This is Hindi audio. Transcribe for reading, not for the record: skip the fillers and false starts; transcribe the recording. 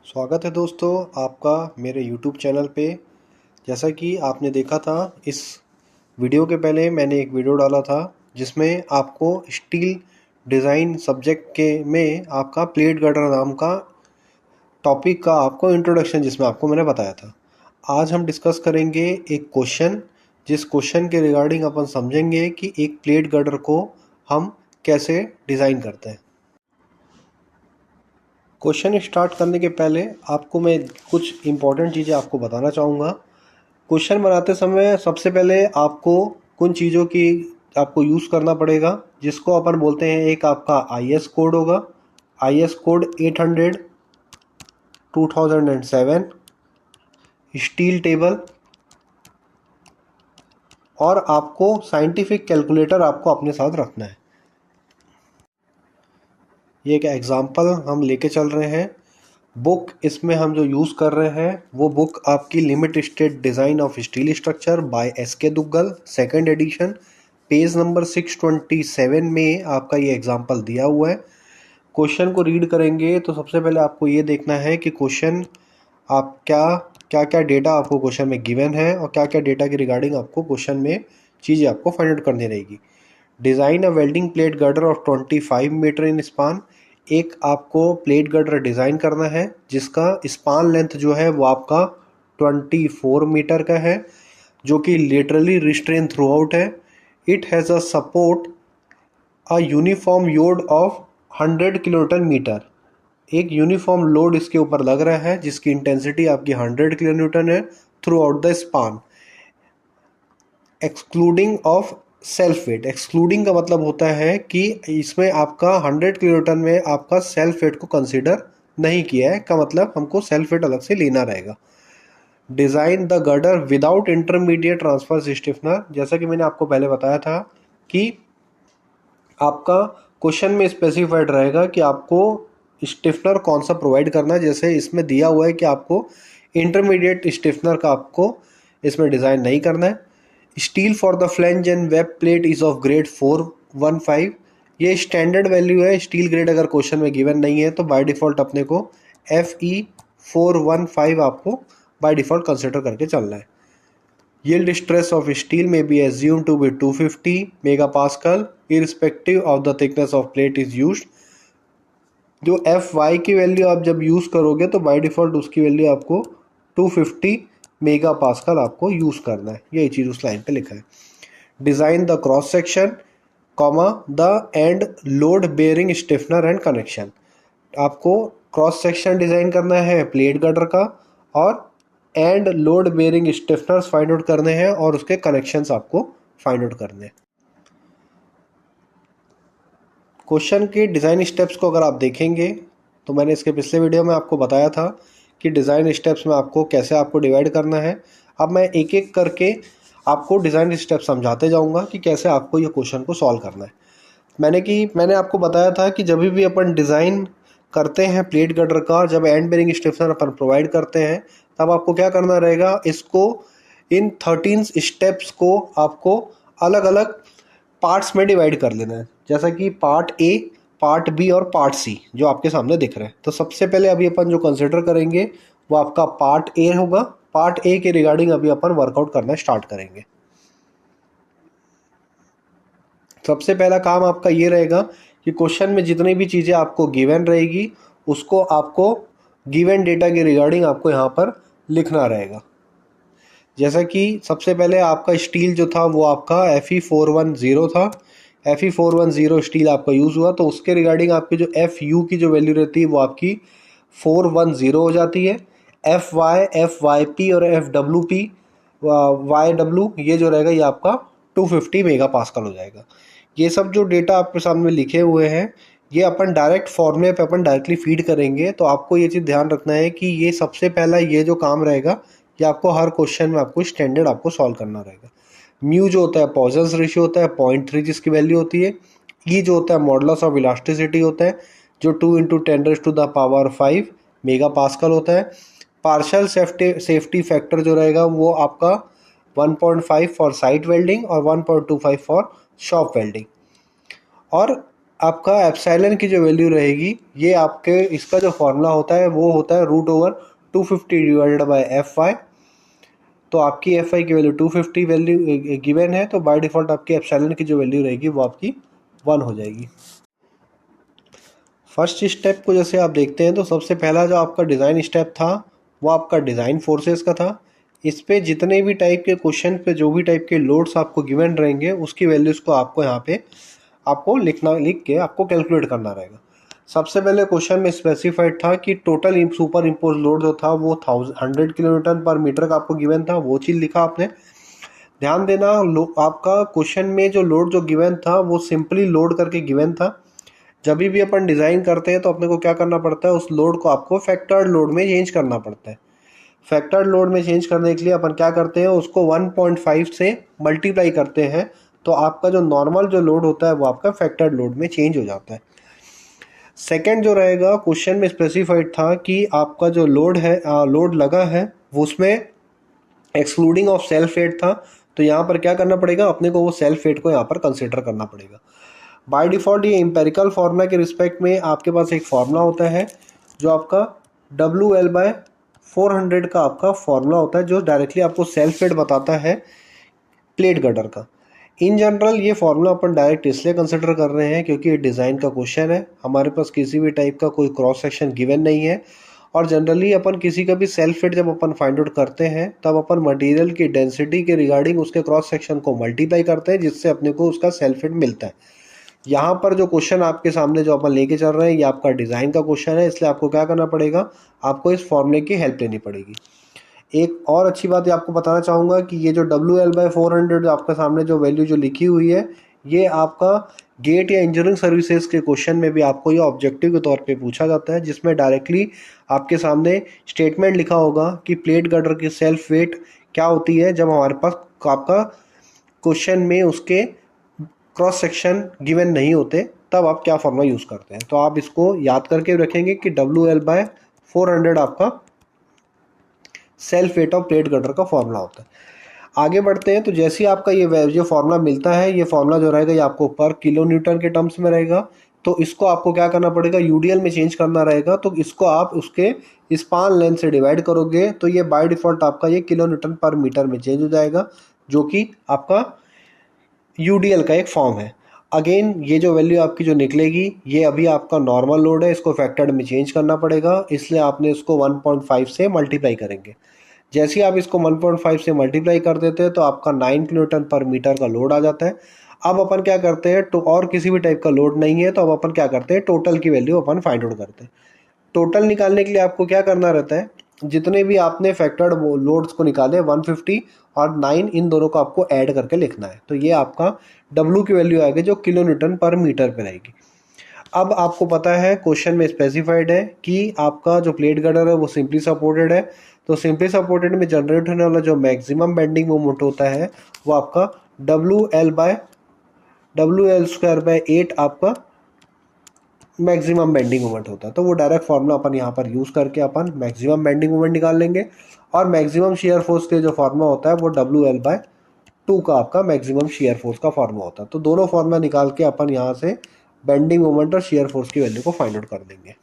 स्वागत है दोस्तों आपका मेरे YouTube चैनल पे। जैसा कि आपने देखा था, इस वीडियो के पहले मैंने एक वीडियो डाला था जिसमें आपको स्टील डिज़ाइन सब्जेक्ट के में आपका प्लेट गर्डर नाम का टॉपिक का आपको इंट्रोडक्शन जिसमें आपको मैंने बताया था। आज हम डिस्कस करेंगे एक क्वेश्चन, जिस क्वेश्चन के रिगार्डिंग अपन समझेंगे कि एक प्लेट गर्डर को हम कैसे डिज़ाइन करते हैं। क्वेश्चन स्टार्ट करने के पहले आपको मैं कुछ इम्पॉर्टेंट चीज़ें आपको बताना चाहूँगा। क्वेश्चन बनाते समय सबसे पहले आपको कुछ चीज़ों की आपको यूज़ करना पड़ेगा, जिसको अपन बोलते हैं, एक आपका IS कोड होगा, IS कोड 800 2007, स्टील टेबल, और आपको साइंटिफिक कैलकुलेटर आपको अपने साथ रखना है। ये एक एग्जांपल हम लेके चल रहे हैं। बुक इसमें हम जो यूज़ कर रहे हैं वो बुक आपकी limit state design of steel structure bye SK Duggal, second edition, page number 627 में आपका ये एग्जांपल दिया हुआ है। क्वेश्चन को रीड करेंगे तो सबसे पहले आपको ये देखना है कि क्वेश्चन आप क्या क्या डेटा आपको क्वेश्चन में गिवन है और क्या क्या डेटा के रिगार्डिंग आपको क्वेश्चन में चीज़ें आपको फाइंड आउट करनी रहेगी। Design a welding plate girder of 25 meter in span. एक आपको प्लेट गर्डर डिज़ाइन करना है जिसका स्पान लेंथ जो है वो आपका 24 मीटर का है, जो कि लिटरली रिस्ट्रेन थ्रू आउट है। It has a support a uniform load of 100 kilonewton meter. एक यूनिफॉर्म लोड इसके ऊपर लग रहा है जिसकी इंटेंसिटी आपकी 100 किलोन्यूटन है through out the span, excluding of self weight. Excluding का मतलब होता है कि इसमें आपका 100 किलोन्यूटन में आपका सेल्फ वेट को कंसीडर नहीं किया है, का मतलब हमको सेल्फ वेट अलग से लेना रहेगा। Design the girder without intermediate transfer stiffener. जैसा कि मैंने आपको पहले बताया था कि आपका क्वेश्चन में स्पेसिफाइड रहेगा कि आपको स्टिफनर कौन सा प्रोवाइड करना है। जैसे इसमें दिया हुआ है कि आपको इंटरमीडिएट स्टिफनर का आपको इसमें डिज़ाइन नहीं करना है। Steel for the flange and web plate is of grade 415। ये स्टैंडर्ड वैल्यू है। स्टील ग्रेड अगर क्वेश्चन में गिवन नहीं है तो बाय डिफ़ॉल्ट अपने को FE 415 आपको बाय डिफ़ॉल्ट कंसिडर करके चलना है। Yield stress of steel may be assumed to be 250 megapascal irrespective of the thickness of plate is used। जो Fy की वैल्यू आप जब यूज़ करोगे तो बाय डिफ़ॉल्ट उसकी वैल्यू आपको 250 मेगा पास्कल आपको यूज़ करना है। यही चीज़ उस लाइन पे लिखा है। Design the cross section, comma the end load bearing stiffener and connection. आपको क्रॉस सेक्शन डिज़ाइन करना है प्लेट गर्डर का, और end load bearing stiffeners find out करने हैं, और उसके कनेक्शंस आपको फाइंड आउट करने हैं। क्वेश्चन के डिज़ाइन स्टेप्स को अगर आप देखेंगे तो मैंने इसके पिछले वीडियो में आपको बताया था कि डिज़ाइन स्टेप्स में आपको कैसे आपको डिवाइड करना है। अब मैं एक एक करके आपको डिज़ाइन स्टेप समझाते जाऊंगा कि कैसे आपको ये क्वेश्चन को सॉल्व करना है। मैंने आपको बताया था कि जब भी अपन डिज़ाइन करते हैं प्लेट गर्डर का, जब एंड बेरिंग स्टिफनर अपन प्रोवाइड करते हैं, तब आपको क्या करना रहेगा, इसको इन 13 स्टेप्स को आपको अलग अलग पार्ट्स में डिवाइड कर लेना है। जैसा कि पार्ट A, पार्ट B और पार्ट C जो आपके सामने दिख रहे हैं। तो सबसे पहले अभी अपन जो कंसिडर करेंगे वो आपका पार्ट A होगा। पार्ट A के रिगार्डिंग अभी अपन वर्कआउट करना स्टार्ट करेंगे। सबसे पहला काम आपका ये रहेगा कि क्वेश्चन में जितनी भी चीज़ें आपको गिवन रहेगी उसको आपको गिवन डेटा के रिगार्डिंग आपको यहाँ पर लिखना रहेगा। जैसा कि सबसे पहले आपका स्टील जो था वो आपका FE 410 था। FE 410 स्टील आपका यूज़ हुआ, तो उसके रिगार्डिंग आपकी जो FU की जो वैल्यू रहती है वो आपकी 410 हो जाती है। FY, FYP और FWP, YW ये जो रहेगा ये आपका 250 मेगा पास्कल हो जाएगा। ये सब जो डेटा आपके सामने लिखे हुए हैं ये अपन डायरेक्ट फॉर्मूले पे अपन डायरेक्टली फीड करेंगे। तो आपको ये चीज़ ध्यान रखना है कि ये सबसे पहला ये जो काम रहेगा ये आपको हर क्वेश्चन में आपको स्टैंडर्ड आपको सॉल्व करना रहेगा। म्यू जो होता है पॉइजन्स रेशियो होता है 0.3 जिसकी वैल्यू होती है। ई जो होता है मॉडुलस ऑफ इलास्टिसिटी होता है जो 2 × 10⁵ मेगा पास्कल होता है। पार्शियल सेफ्टी फैक्टर जो रहेगा वो आपका 1.5 फॉर साइट वेल्डिंग और 1.25 फॉर शॉप वेल्डिंग। और आपका एप्सिलॉन की जो वैल्यू रहेगी, ये आपके इसका जो फॉर्मूला होता है वो होता है √250 डिवाइडेड बाय एफ वाई। तो आपकी एफ आई की वैल्यू 250 वैल्यू गिवन है, तो बाय डिफ़ॉल्ट आपकी एप्सिलॉन की जो वैल्यू रहेगी वो आपकी 1 हो जाएगी। फर्स्ट स्टेप को जैसे आप देखते हैं तो सबसे पहला जो आपका डिज़ाइन स्टेप था वो आपका डिज़ाइन फोर्सेस का था। इस पे जितने भी टाइप के क्वेश्चन पे जो भी टाइप के लोड्स आपको गिवन रहेंगे उसकी वैल्यूज़ को आपको यहाँ पे आपको लिख के आपको कैलकुलेट करना रहेगा। सबसे पहले क्वेश्चन में स्पेसिफाइड था कि टोटल सुपर इम्पोज लोड जो था वो 100 किलो न्यूटन पर मीटर का आपको गिवन था, वो चीज़ लिखा आपने। ध्यान देना, आपका क्वेश्चन में जो लोड जो गिवन था वो सिंपली लोड करके गिवन था। जब भी अपन डिज़ाइन करते हैं तो अपने को क्या करना पड़ता है, उस लोड को आपको फैक्टर्ड लोड में चेंज करना पड़ता है। फैक्टर्ड लोड में चेंज करने के लिए अपन क्या करते हैं, उसको 1.5 से मल्टीप्लाई करते हैं, तो आपका जो नॉर्मल जो लोड होता है वो आपका फैक्टर्ड लोड में चेंज हो जाता है। सेकंड जो रहेगा, क्वेश्चन में स्पेसिफाइड था कि आपका जो लोड है लोड लगा है वो उसमें एक्सक्लूडिंग ऑफ सेल्फ वेट था। तो यहाँ पर क्या करना पड़ेगा अपने को, वो सेल्फ वेट को यहाँ पर कंसिडर करना पड़ेगा। बाय डिफ़ॉल्ट ये एम्पेरिकल फार्मूला के रिस्पेक्ट में आपके पास एक फार्मूला होता है जो आपका WL/400 का आपका फार्मूला होता है, जो डायरेक्टली आपको सेल्फ वेट बताता है प्लेट गटर का। इन जनरल ये फार्मूला अपन डायरेक्ट इसलिए कंसिडर कर रहे हैं क्योंकि ये डिज़ाइन का क्वेश्चन है, हमारे पास किसी भी टाइप का कोई क्रॉस सेक्शन गिवन नहीं है। और जनरली अपन किसी का भी सेल्फ वेट जब अपन फाइंड आउट करते हैं तब अपन मटेरियल की डेंसिटी के रिगार्डिंग उसके क्रॉस सेक्शन को मल्टीप्लाई करते हैं, जिससे अपने को उसका सेल्फ वेट मिलता है। यहाँ पर जो क्वेश्चन आपके सामने जो अपन लेके चल रहे हैं ये आपका डिज़ाइन का क्वेश्चन है, इसलिए आपको क्या करना पड़ेगा, आपको इस फॉर्मूले की हेल्प लेनी पड़ेगी। एक और अच्छी बात ये आपको बताना चाहूँगा कि ये जो WL/400 आपके सामने जो वैल्यू जो लिखी हुई है, ये आपका गेट या इंजीनियरिंग सर्विसेज के क्वेश्चन में भी आपको ये ऑब्जेक्टिव के तौर पे पूछा जाता है, जिसमें डायरेक्टली आपके सामने स्टेटमेंट लिखा होगा कि प्लेट गटर की सेल्फ वेट क्या होती है जब हमारे पास आपका क्वेश्चन में उसके क्रॉस सेक्शन गिवन नहीं होते, तब आप क्या फॉर्मूला यूज़ करते हैं। तो आप इसको याद करके रखेंगे कि WL/400 आपका self weight of plate gutter का फॉर्मूला होता है। आगे बढ़ते हैं, तो जैसे ही आपका ये फॉर्मूला मिलता है, ये फॉर्मूला जो रहेगा ये आपको पर किलो न्यूटन के टर्म्स में रहेगा। तो इसको आपको क्या करना पड़ेगा, यूडीएल में चेंज करना रहेगा। तो इसको आप उसके स्पान लेंथ से डिवाइड करोगे तो ये बाय डिफ़ॉल्ट आपका ये किलो न्यूटन पर मीटर में चेंज हो जाएगा, जो कि आपका यूडीएल का एक फॉर्म है। अगेन ये जो वैल्यू आपकी जो निकलेगी ये अभी आपका नॉर्मल लोड है, इसको फैक्टर्ड में चेंज करना पड़ेगा, इसलिए आपने इसको 1.5 से मल्टीप्लाई करेंगे। जैसे ही आप इसको 1.5 से मल्टीप्लाई कर देते हैं तो आपका 9 किलोन्यूटन पर मीटर का लोड आ जाता है। अब अपन क्या करते हैं, तो और किसी भी टाइप का लोड नहीं है, तो अब अपन क्या करते हैं, टोटल की वैल्यू अपन फाइंड आउट करते हैं। टोटल निकालने के लिए आपको क्या करना रहता है, जितने भी आपने फैक्टर्ड लोड्स को निकाले 150 और 9, इन दोनों को आपको ऐड करके लिखना है। तो ये आपका W की वैल्यू आएगी जो किलो न्यूटन पर मीटर पे रहेगी। अब आपको पता है क्वेश्चन में स्पेसिफाइड है कि आपका जो प्लेट गटर है वो सिंपली सपोर्टेड है। तो सिंपली सपोर्टेड में जनरेट होने वाला जो मैक्सिमम बेंडिंग मोमेंट होता है वो आपका WL/8 आपका मैक्सिमम बेंडिंग मोमेंट होता है। तो वो डायरेक्ट फार्मूला अपन यहाँ पर यूज़ करके अपन मैक्सिमम बेंडिंग मोमेंट निकाल लेंगे। और मैक्सिमम शियर फोर्स के जो फार्मूला होता है वो WL/2 का आपका मैक्सिमम शियर फोर्स का फार्मूला होता है। तो दोनों फार्मूला निकाल के अपन यहाँ से बेंडिंग मोमेंट और शियर फोर्स की वैल्यू को फाइंड आउट कर देंगे।